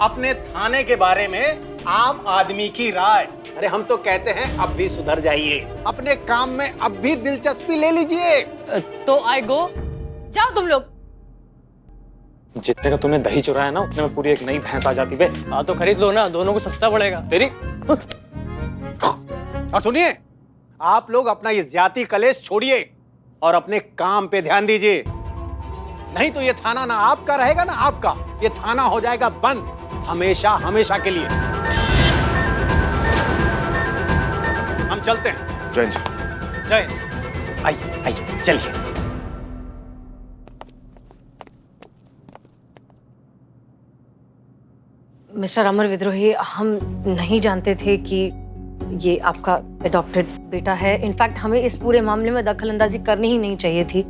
अपने थाने के बारे में आम आदमी की राय। अरे हम तो कहते हैं अब भी सुधर जाइए, अपने काम में अब भी दिलचस्पी ले लीजिए। तो आई गो। जाओ तुम लोग। जितने का तूने दही चुराया ना उतने में पूरी एक नई भैंस आ जाती बे। हाँ तो खरीद लो ना, दोनों को सस्ता पड़ेगा। तेरी और सुनिए, आप लोग अपना ये जाति कलेश छोड़िए और अपने काम पे ध्यान दीजिए। नहीं तो ये थाना ना आपका रहेगा ना आपका, ये थाना हो जाएगा बंद हमेशा हमेशा के लिए। हम चलते हैं। जय हिंद। जय हिंद। आइए आइए चलिए। मिस्टर अमर विद्रोही, हम नहीं जानते थे कि ये आपका अडॉप्टेड बेटा है। इनफैक्ट हमें इस पूरे मामले में दखल अंदाजी करनी ही नहीं चाहिए थी।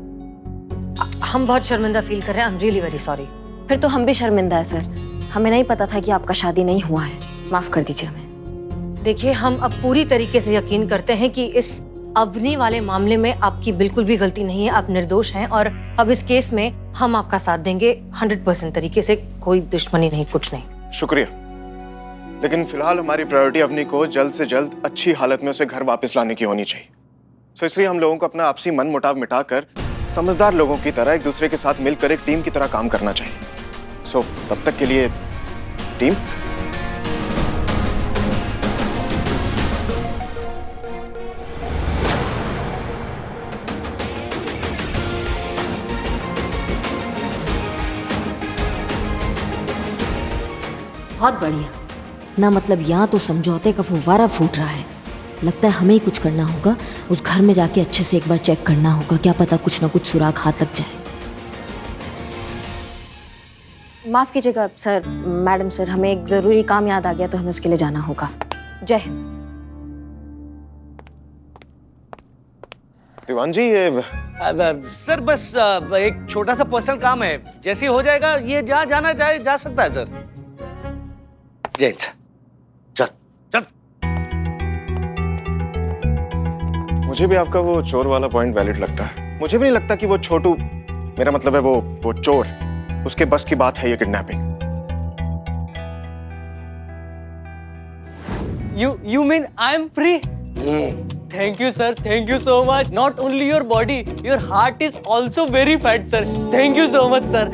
हम बहुत शर्मिंदा फील कर रहे हैं। I am really very sorry. फिर तो हम भी शर्मिंदा है सर, हमें नहीं पता था कि आपका शादी नहीं हुआ है, माफ कर दीजिए हमें। देखिए, हम अब पूरी तरीके से यकीन करते हैं कि इस अवनी वाले मामले में आपकी बिल्कुल भी गलती नहीं है, आप निर्दोष हैं और अब इस केस में हम आपका साथ देंगे 100% तरीके से। कोई दुश्मनी नहीं, कुछ नहीं। शुक्रिया, लेकिन फिलहाल हमारी प्रायोरिटी अवनी को जल्द से जल्द अच्छी हालत में उसे घर वापस लाने की होनी चाहिए। सो इसलिए हम लोगों को अपना आपसी मन मुटाव मिटाकर समझदार लोगों की तरह एक दूसरे के साथ मिलकर एक टीम की तरह काम करना चाहिए। सो तब तक के लिए टीम। बहुत बढ़िया ना, मतलब यहाँ तो समझौते का फुव्वारा फूट रहा है। लगता है हमें ही कुछ करना होगा, उस घर में जाके अच्छे से एक बार चेक करना होगा, क्या पता कुछ ना कुछ सुराग हाथ लग जाए। माफ कीजिएगा सर, मैडम सर, हमें एक जरूरी काम याद आ गया तो हमें उसके लिए जाना होगा। जय हिंद। दीवान जी, ये सर बस एक छोटा सा पर्सनल काम है, जैसे ही हो जाएगा ये जहाँ जाना चाहे जा सकता है सर। जय हिंद। चल चल। मुझे भी आपका वो चोर वाला पॉइंट वैलिड लगता है। मुझे भी नहीं लगता कि वो छोटू, मेरा मतलब है वो चोर, उसके बस की बात है ये kidnapping. You mean I'm free? Thank you sir, thank you so much. Not only your body, your heart is also very fat sir. Thank you so much sir.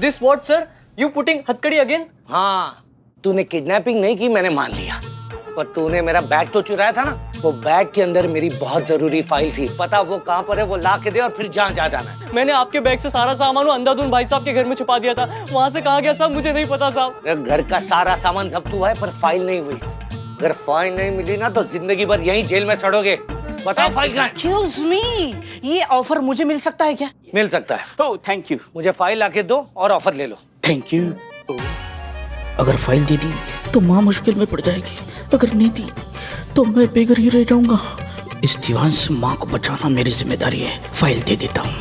This what sir? You putting हथकड़ी again? हाँ, तूने kidnapping नहीं की, मैंने मान लिया, पर तूने मेरा बैग तो चुराया था ना। वो बैग के अंदर मेरी बहुत जरूरी फाइल थी, पता वो कहाँ पर है, वो ला के दे और फिर जहाँ जाना है। मैंने आपके बैग से सारा सामान अंधाधुन भाई साहब के घर में छिपा दिया था, वहाँ से कहाँ गया साहब मुझे नहीं पता साहब। घर का सारा सामान जब्त हुआ है पर फाइल नहीं हुई। अगर फाइल नहीं मिली ना तो जिंदगी भर यहीं जेल में सड़ोगे। बताओ फाइल कहाँ है? Excuse me, ये ऑफर मुझे मिल सकता है क्या? मिल सकता है। Oh thank you. मुझे फाइल लाके दो और ऑफर ले लो। Thank you. अगर फाइल दे दी तो माँ मुश्किल में पड़ जाएगी, अगर नहीं दी तो मैं बेघर ही रह जाऊंगा। इस दीवान से माँ को बचाना मेरी जिम्मेदारी है। फाइल दे देता हूँ।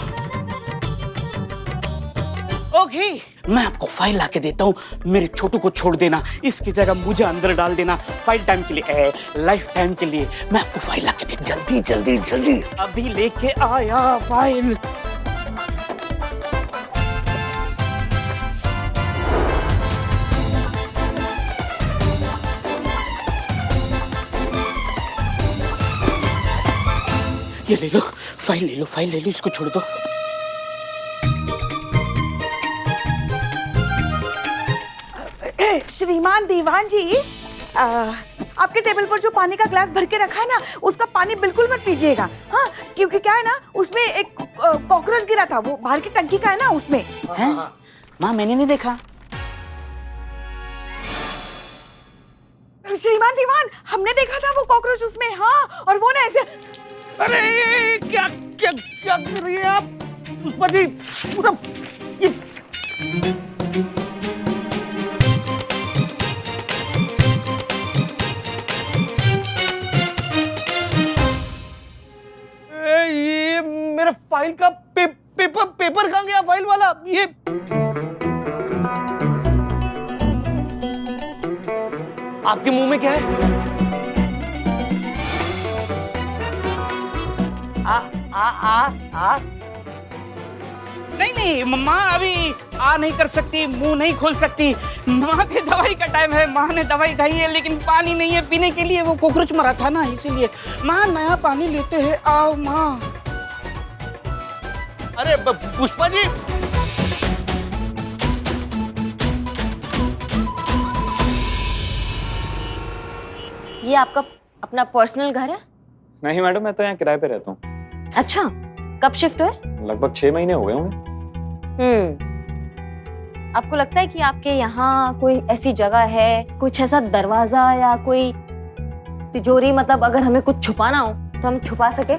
ओके, मैं आपको फाइल लाके देता हूँ, मेरे छोटू को छोड़ देना, इसकी जगह मुझे अंदर डाल देना। फाइल टाइम के लिए, लाइफ टाइम के लिए मैं आपको फाइल लाके देता हूँ। जल्दी जल्दी जल्दी। अभी लेके आया फाइल। ये ले लो, फाइल ले लो, फाइल ले लो, इसको छोड़ दो। श्रीमान दीवान जी, आपके टेबल पर जो पानी का ग्लास भर के रखा है ना, उसका पानी बिल्कुल मत पीजिएगा। हाँ, क्योंकि क्या है ना, उसमें एक कॉकरोच गिरा था, वो बाहर की टंकी का है ना, उसमें। हैं? माँ मैंने नहीं देखा। श्रीमान दीवान, हमने देखा था वो कॉकरोच उसमें। हाँ, और वो ना ऐसे। अरे क्या क्या क्या कर रही है आप? पुष्पा जी, पूरा ये मेरा फाइल का पेपर कहाँ गया? फाइल वाला ये आपके मुंह में क्या है? आ आ आ आ नहीं नहीं, माँ अभी आ नहीं कर सकती, मुंह नहीं खोल सकती। माँ के दवाई का टाइम है, माँ ने दवाई खाई है, लेकिन पानी नहीं है पीने के लिए। वो कॉकरोच मरा था ना, इसीलिए। माँ नया पानी लेते हैं, आओ माँ। अरे पुष्पा जी, ये आपका अपना पर्सनल घर है? नहीं मैडम, मैं तो यहाँ किराए पे रहता हूँ। अच्छा, कब शिफ्ट हुए? लगभग 6 महीने हो गए होंगे। आपको लगता है कि आपके यहाँ कोई ऐसी जगह है, कुछ ऐसा दरवाजा या कोई तिजोरी, मतलब अगर हमें कुछ छुपाना हो तो हम छुपा सके?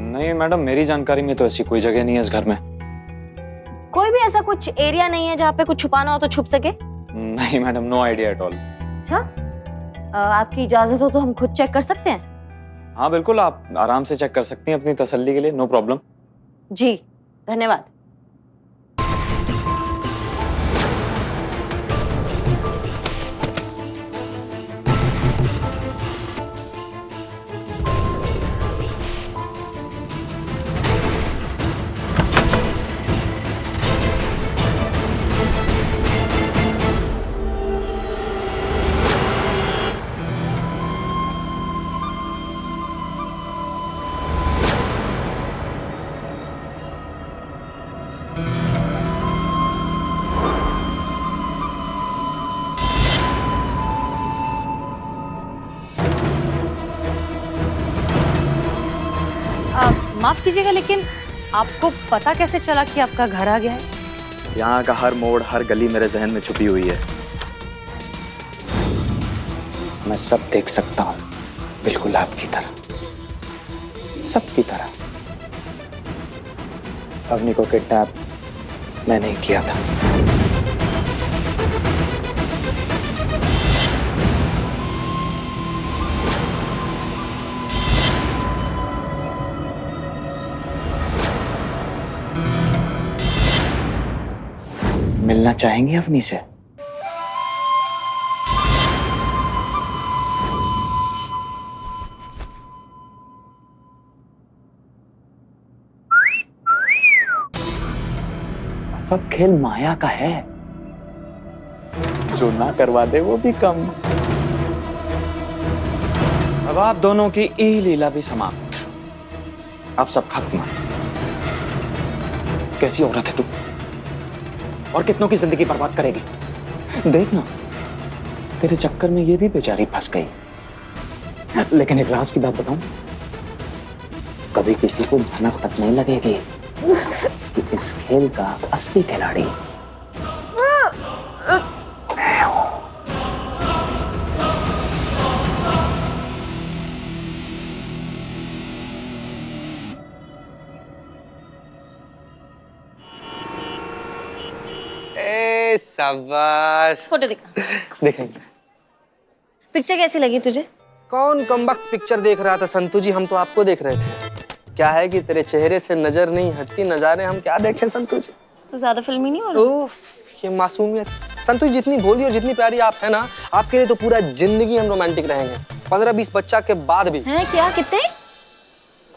नहीं मैडम, मेरी जानकारी में तो ऐसी कोई जगह नहीं है इस घर में। कोई भी ऐसा कुछ एरिया नहीं है जहाँ पे कुछ छुपाना हो तो छुप सके? नहीं madam, no idea at all. अच्छा, आपकी इजाजत हो तो हम खुद चेक कर सकते हैं? हाँ बिल्कुल, आप आराम से चेक कर सकती हैं अपनी तसल्ली के लिए, नो प्रॉब्लम। जी धन्यवाद। माफ कीजिएगा, लेकिन आपको पता कैसे चला कि आपका घर आ गया है? यहाँ का हर मोड़, हर गली मेरे जहन में छुपी हुई है। मैं सब देख सकता हूँ, बिल्कुल आपकी तरह, सबकी तरह। अवनी को किडनैप मैंने ही किया था। मिलना चाहेंगे अवनी से? सब खेल माया का है, जो ना करवा दे वो भी कम। अब आप दोनों की ई लीला भी समाप्त, अब सब खत्म। कैसी औरत है तू, और कितनों की जिंदगी बर्बाद करेगी। देखना, तेरे चक्कर में ये भी बेचारी फंस गई। लेकिन एक राज की बात बताऊं, कभी किसी को भनक तक नहीं लगेगी कि इस खेल का असली खिलाड़ी मैं हूं। शाबाश। फोटो दिखा। देखेंगे। पिक्चर कैसी लगी तुझे? कौन कमबख्त पिक्चर देख रहा था संतू जी, हम तो आपको देख रहे थे। क्या है कि तेरे चेहरे से नजर नहीं हटती, नजारे हम क्या देखें संतू जी। तो ज्यादा फिल्मी नहीं हो रहा? उफ, ये मासूमियत। संतू जी जितनी भोली और जितनी प्यारी आप है ना, आपके लिए तो पूरा जिंदगी हम रोमांटिक रहेंगे। 15-20 बच्चा के बाद भी। हैं क्या, कितने?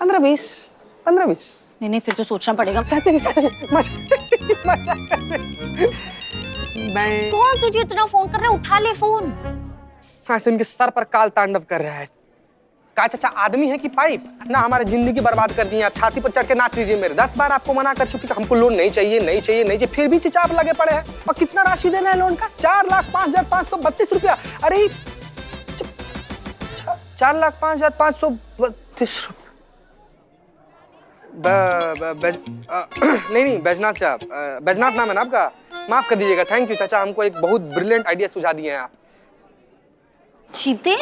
15-20। नहीं नहीं, फिर तो सोचना पड़ेगा। कौन तुझे इतना फोन कर रहा है? उठा ले फोन। हाँ, तो इनके सर पर काल तांडव कर रहा है। का चाचा आदमी है कि पाइप? ना हमारी जिंदगी बर्बाद कर दी। आप छाती पर चढ़ के नाच लीजिए मेरे। 10 बार आपको मना कर चुकी कि हमको लोन नहीं चाहिए, नहीं चाहिए, नहीं चाहिए, फिर भी चिचाप लगे पड़े हैं। और कितना राशि देना है लोन का? 4,05,532 रुपया। अरे 4,05,532 रुपया। नहीं बैजनाथ साहब, बैजनाथ नाम है ना आपका? माफ कर दीजिएगा। थैंक यू चाचा, हमको एक बहुत ब्रिलियंट आइडिया सुझा दिए हैं आप। चीते,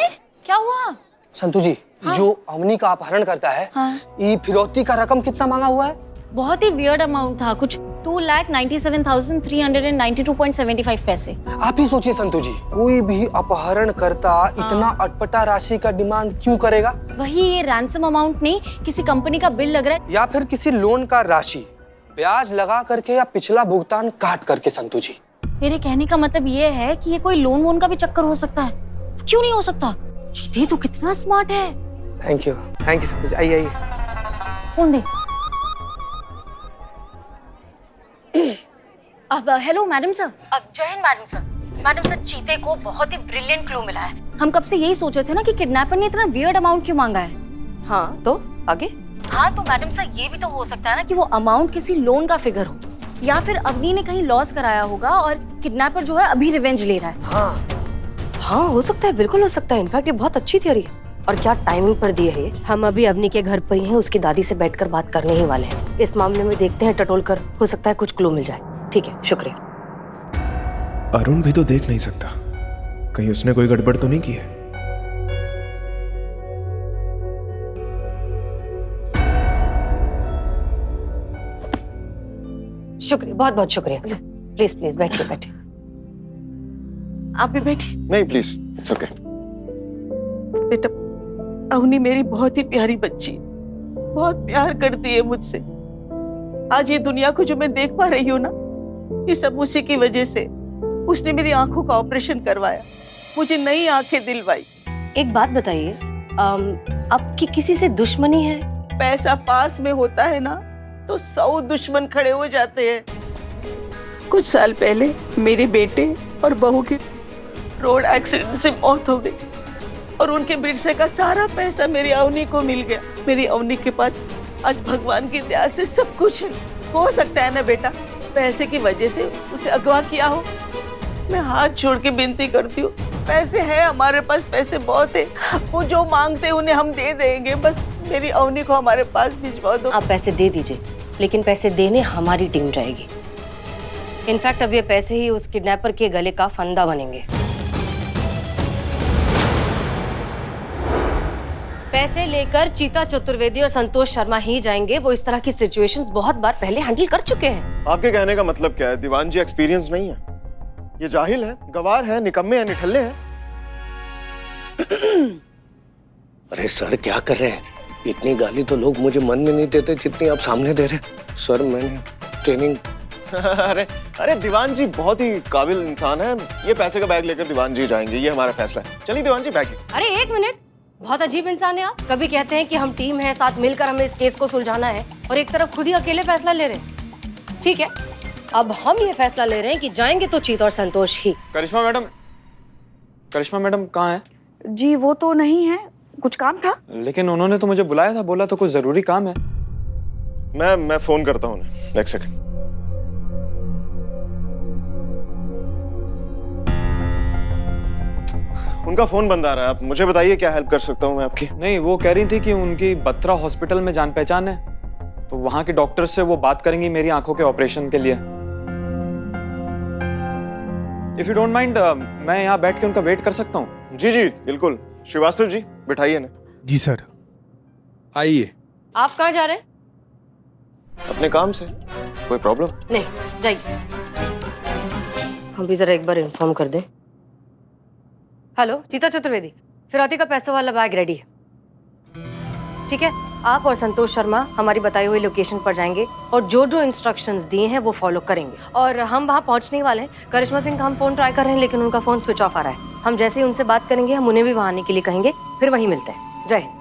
क्या हुआ? संतू जी, हाँ? जो अवनी का अपहरण करता है, हाँ? ये फिरौती का रकम कितना मांगा हुआ है? बहुत ही वियर्ड अमाउंट था, कुछ 2,97,392.75 पैसे। आप ही सोचिए संतू जी, कोई भी अपहरण करता इतना अटपटा राशि का डिमांड क्यों करेगा? वही, ये रैंसम अमाउंट नहीं, किसी कंपनी का बिल लग रहा है, या फिर किसी लोन का राशि ब्याज लगा करके या पिछला भुगतान काट करके। संतू जी, तेरे कहने का मतलब ये है कि ये कोई लोन वोन का भी चक्कर हो सकता है? क्यों नहीं हो सकता? चीते तो कितना स्मार्ट है। थैंक यू संतू जी। आइए फोन दे। अब हेलो मैडम सर। अब जय Hind madam sir. Madam sir, चीते को बहुत ही ब्रिलियंट क्लू मिला है। हम कब से यही सोचे थे ना कि किडनैपर ने इतना वियर्ड अमाउंट क्यों मांगा है। हाँ तो आगे? हाँ तो मैडम सर, ये भी तो हो सकता है ना कि वो अमाउंट किसी लोन का फिगर हो, या फिर अवनी ने कहीं लॉस कराया होगा और किडनैपर जो है अभी रिवेंज ले रहा है। हाँ हो सकता है, बिल्कुल हो सकता है। इनफैक्ट ये बहुत अच्छी थ्योरी है। और क्या टाइमिंग पर दिए है। हम अभी अवनी के घर पर ही हैं, उसकी दादी से बैठकर बात करने ही वाले हैं। इस मामले में देखते हैं टटोल कर, हो सकता है कुछ क्लू मिल जाए। ठीक है, शुक्रिया। अरुण भी तो देख नहीं सकता, कहीं उसने कोई गड़बड़ तो नहीं की है। शुक्रिया, बहुत बहुत शुक्रिया। प्लीज प्लीज बैठिए बैठिए। आप भी बैठिए। नहीं प्लीज, इट्स ओके। बेटा, अवनी मेरी बहुत ही प्यारी बच्ची, बहुत प्यार करती है मुझसे। आज ये दुनिया को जो मैं देख पा रही हूँ ना, ये सब उसी की वजह से। उसने मेरी आंखों का ऑपरेशन करवाया, मुझे नई आंखें दिलवाई। एक बात बताइए, आपकी किसी से दुश्मनी है? पैसा पास में होता है ना तो 100 दुश्मन खड़े हो जाते हैं। कुछ साल पहले मेरे बेटे और बहू की रोड एक्सीडेंट से मौत हो गई और उनके विरसे का सारा पैसा मेरी अवनी को मिल गया। मेरी अवनी के पास आज भगवान की दया से सब कुछ है। हो सकता है ना बेटा, पैसे की वजह से उसे अगवा किया हो। मैं हाथ छोड़ के विनती करती हूँ, पैसे है हमारे पास, पैसे बहुत है। वो जो मांगते उन्हें हम दे देंगे, बस मेरी अवनी को हमारे पास भिजवा दो। आप पैसे दे दीजिए, लेकिन पैसे देने हमारी टीम जाएगी। इनफैक्ट अब ये पैसे ही उस किडनैपर के गले का फंदा बनेंगे। पैसे लेकर चीता चतुर्वेदी और संतोष शर्मा ही जाएंगे। वो इस तरह की सिचुएशंस बहुत बार पहले हैंडल कर चुके हैं। आपके कहने का मतलब क्या है? दीवान जी एक्सपीरियंस नहीं है, ये जाहिल है, गवार है, निकम्मे हैं, निठल्ले हैं। अरे सर क्या कर रहे हैं? इतनी गाली तो लोग मुझे मन में नहीं देते जितनी आप सामने दे रहे हैं। सर मैंने ट्रेनिंग अरे दीवान जी बहुत ही काबिल इंसान है। ये पैसे का बैग लेकर दीवान जी जाएंगे, ये हमारा फैसला है। चलिए दीवान जी बैग। अरे एक मिनट, बहुत अजीब इंसान है आप। कभी कहते हैं कि हम टीम है, साथ मिलकर हमें इस केस को सुलझाना है, और एक तरफ खुद ही अकेले फैसला ले रहे हैं। ठीक है, अब हम ये फैसला ले रहे हैं कि जाएंगे तो चीता और संतोष ही। करिश्मा मैडम कहाँ है? जी वो तो नहीं है, कुछ काम था। लेकिन उन्होंने तो मुझे बुलाया था, बोला तो कुछ जरूरी काम है। मैं फोन करता हूँ उन्हें। एक सेकंड। उनका फोन बंद आ रहा है, आप मुझे बताइए क्या हेल्प कर सकता हूँ मैं आपकी? नहीं, वो कह रही थी कि उनकी बत्रा हॉस्पिटल में जान पहचान है, तो वहां के डॉक्टर से वो बात करेंगी मेरी आंखों के ऑपरेशन के लिए। इफ यू डोंट माइंड, मैं यहाँ बैठ के उनका वेट कर सकता हूँ? जी जी बिल्कुल। श्रीवास्तव जी बिठाइए ना। जी सर। आइए। आप कहाँ जा रहे हैं? अपने काम से। कोई प्रॉब्लम? नहीं, जाइए। हम भी जरा एक बार इन्फॉर्म कर दें। हेलो चीता चतुर्वेदी, फिरौती का पैसों वाला बैग रेडी है। ठीक है, आप और संतोष शर्मा हमारी बताई हुई लोकेशन पर जाएंगे और जो जो इंस्ट्रक्शंस दिए हैं वो फॉलो करेंगे। और हम वहाँ पहुँचने वाले हैं। करिश्मा सिंह का हम फोन ट्राई कर रहे हैं, लेकिन उनका फोन स्विच ऑफ आ रहा है। हम जैसे ही उनसे बात करेंगे, हम उन्हें भी वहाँ आने के लिए कहेंगे, फिर वहीं मिलते हैं। जय हिंद।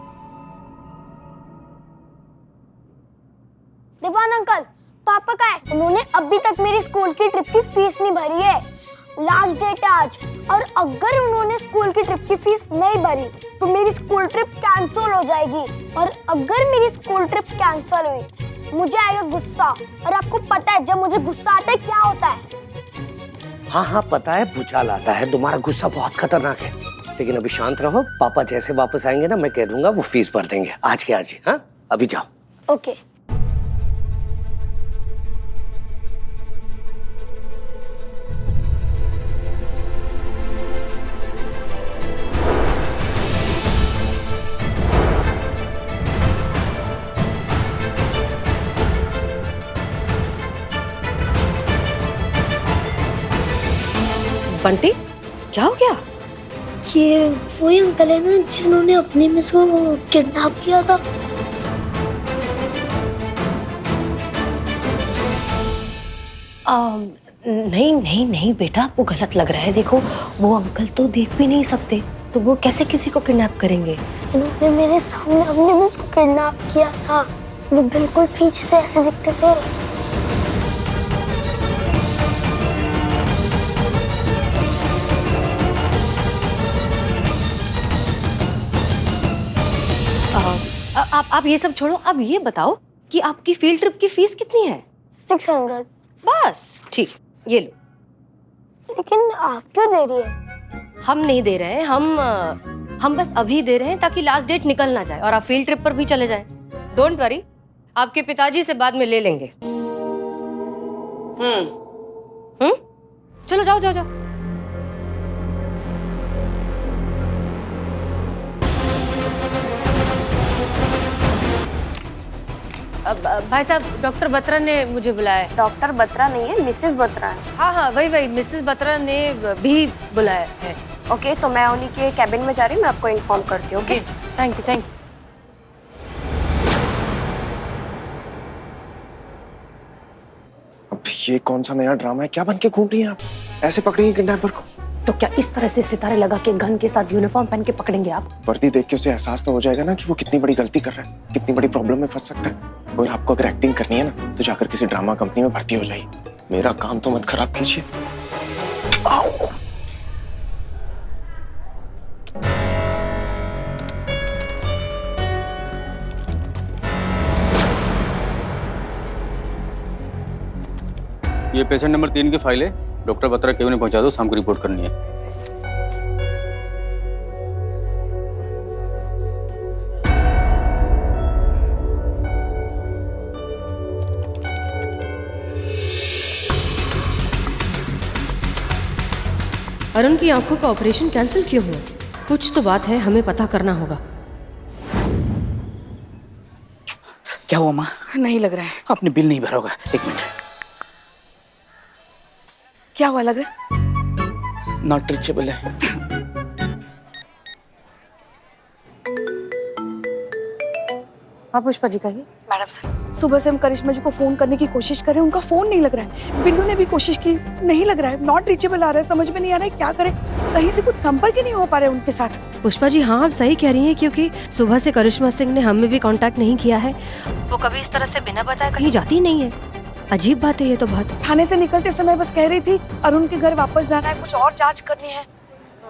दीवान अंकल, पापा का है? उन्होंने अभी तक मेरी स्कूल की ट्रिप की फीस नहीं भरी है। लास्ट डेट है आज, और अगर उन्होंने स्कूल की ट्रिप की फीस नहीं भरी तो मेरी स्कूल ट्रिप कैंसिल हो जाएगी। और अगर मेरी स्कूल ट्रिप कैंसिल हुई, मुझे आएगा गुस्सा। और आपको पता है जब मुझे गुस्सा आता है क्या होता है? हाँ पता है, भूचाल आता है। तुम्हारा गुस्सा बहुत खतरनाक है। लेकिन अभी शांत रहो, पापा जैसे वापस आएंगे ना, मैं कह दूंगा वो फीस भर देंगे आज के आज ही। हाँ अभी जाओ। ओके। बंटी, क्या हो गया? ये वही अंकल है ना जिन्होंने अपनी मिस को किडनैप किया था। नहीं नहीं नहीं बेटा, आपको गलत लग रहा है। देखो, वो अंकल तो देख भी नहीं सकते, तो वो कैसे किसी को किडनैप करेंगे? उन्होंने मेरे सामने अपनी मिस को किडनैप किया था। वो बिल्कुल पीछे से ऐसे दिखते थे। आप ये सब छोड़ो, आप ये बताओ कि आपकी फील्ड ट्रिप की फीस कितनी है? 600। बस ठीक, ये लो। लेकिन आप क्यों दे रही है? हम नहीं दे रहे हैं, हम बस अभी दे रहे हैं ताकि लास्ट डेट निकल ना जाए और आप फील्ड ट्रिप पर भी चले जाएं। डोंट वरी, आपके पिताजी से बाद में ले लेंगे। चलो जाओ जाओ जाओ। भाई साहब, डॉक्टर बत्रा ने मुझे बुलाया है। डॉक्टर बत्रा नहीं है, मिसेस बत्रा है। हाँ, वही मिसेस बत्रा ने भी बुलाया है। ओके, तो मैं उन्हीं के कैबिन में जा रही हूँ, मैं आपको इन्फॉर्म करती हूँ। जी, थैंक यू। अब ये कौन सा नया ड्रामा है? क्या बन के घूम रही हैं आप? ऐसे पकड़ेंगे किडनैपर को? तो क्या इस तरह से सितारे लगा के गन के साथ यूनिफॉर्म पहन के पकड़ेंगे आप? वर्दी देख के उसे एहसास तो हो जाएगा ना कि वो कितनी बड़ी गलती कर रहा है, कितनी बड़ी प्रॉब्लम में फंस सकता है। और आपको अगर एक्टिंग करनी है ना तो जाकर किसी ड्रामा कंपनी में भर्ती हो जाइए। मेरा काम तो मत खराब कीजिए। ये पेशेंट नंबर 3 की फाइल है, डॉक्टर बत्रा केबिन में पहुंचा दो, शाम को रिपोर्ट करनी है। अरुण की आंखों का ऑपरेशन कैंसिल क्यों हुआ? कुछ तो बात है, हमें पता करना होगा। क्या हुआ माँ? नहीं लग रहा है। आपने बिल नहीं भरा होगा। 1 मिनट। क्या हुआ लग रहा है? नॉट रीचेबल है। हाँ पुष्पा जी कहिए। मैडम सर, सुबह से हम करिश्मा जी को फोन करने की कोशिश कर रहे हैं, उनका फोन नहीं लग रहा है। बिल्लू ने भी कोशिश की, नहीं लग रहा है, नॉट रीचेबल आ रहा है। समझ में नहीं आ रहा है क्या करें, कहीं से कुछ संपर्क ही नहीं हो पा रहा है उनके साथ। पुष्पा जी हाँ, आप सही कह रही हैं, क्योंकि सुबह से करिश्मा सिंह ने हमें भी कांटेक्ट नहीं किया है। वो कभी इस तरह से बिना बताए कहीं जाती नहीं है। अजीब बात है ये तो बहुत। थाने से निकलते समय बस कह रही थी अरुण के घर वापस जाना है, कुछ और जांच करनी है।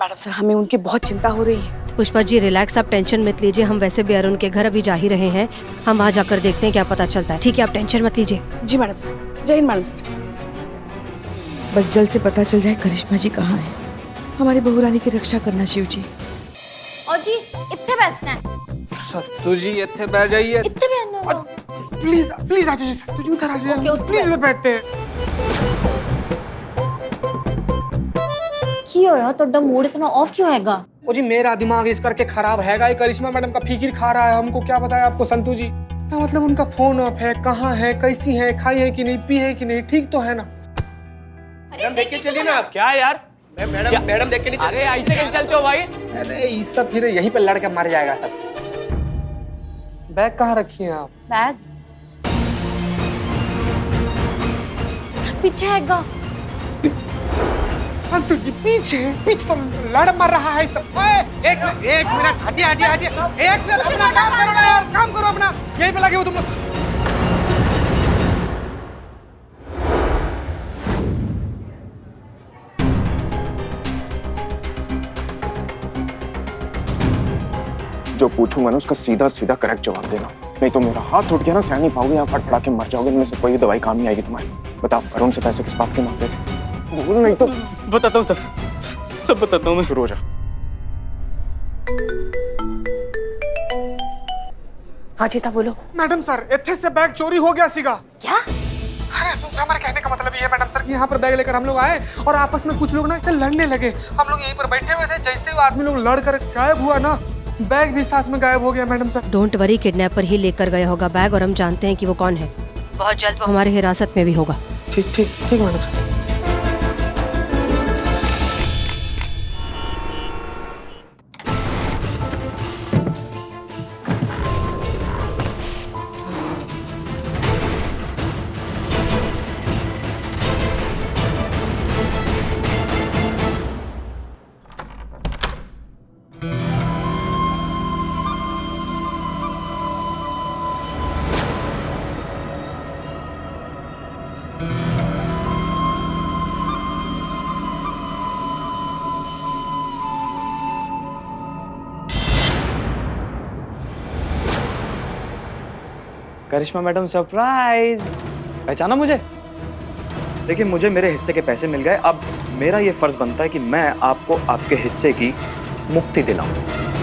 मैडम सर, हमें उनकी बहुत चिंता हो रही है। पुष्पा जी रिलैक्स, आप टेंशन मत लीजिए। हम वैसे भी अरुण के घर अभी जा ही रहे हैं, हम वहाँ जाकर देखते हैं क्या पता चलता है। ठीक है, आप टेंशन मत लीजिए। जी मैडम सर। जय हिंद मैडम सर। बस जल्द से पता चल जाए करिश्मा जी कहाँ है। हमारी बहू रानी की रक्षा करना शिव जी। और जी इतने बैठना है। सत्तू जी इतने बैठ जाइए। इतने बैठना प्लीज प्लीज आ जाइए सत्तू जी, उधर आ जाइए। प्लीज इधर बैठते हैं। की हो यार, तो मूड इतना ऑफ क्यों हैगा? ओ जी मेरा दिमाग इस करके खराब हैगा, ये करिश्मा मैडम का फिकिर खा रहा है। हमको क्या बताया आपको संतू जी? ना मतलब उनका फोन ऑफ है, कहाँ है, कैसी है, खाई है कि नहीं, पी है कि नहीं, ठीक तो है ना? मैडम देख के चलिए ना आप। क्या यार? मैडम देख के नहीं। अरे ऐसे कैसे चलते हो भाई? अरे इस सब फिर यहीं पे लड़के मर जाएगा सब। बैग कहाँ रखी है आप? बैग पीछे हैगा। संतू जी पीछे पीछे तो लड़ मर रहा है सब। एक मिनट हटिए हटिए हटिए। एक मिनट अपना काम करो ना यार, काम करो अपना। यहीं पे लगे हो तुम। जो पूछूंगा ना उसका सीधा सीधा करेक्ट जवाब देना, नहीं तो मेरा हाथ टूट गया ना, सह नहीं पाओगे, यहाँ फटफड़ा के मर जाओगे। इनमें से कोई दवाई काम नहीं आएगी तुम्हारी। बताओ अरुण से पैसे किस बात के मांग रहे थे? बोल नहीं तो बताता हूँ सर, सब बताता हूँ मैं। शुरू हो जा। हाँ जीता बोलो। मैडम सर इतने से बैग चोरी हो गया सीगा। क्या? अरे हमारे कहने का मतलब ये है मैडम सर कि यहाँ पर बैग लेकर हम लोग आए और आपस में कुछ लोग ना ऐसे लड़ने लगे। हम लोग यहीं पर बैठे हुए थे, जैसे वो आदमी लोग लड़ कर गायब हुआ ना, बैग भी साथ में गायब हो गया madam sir. Don't worry, kidnapper ही लेकर गया होगा बैग और हम जानते हैं कि वो कौन है। बहुत जल्द वो हमारे हिरासत में भी होगा। ठीक ठीक ठीक मैडम सर। करिश्मा मैडम सरप्राइज, पहचाना मुझे? देखिए मुझे मेरे हिस्से के पैसे मिल गए, अब मेरा ये फर्ज बनता है कि मैं आपको आपके हिस्से की मुक्ति दिलाऊं।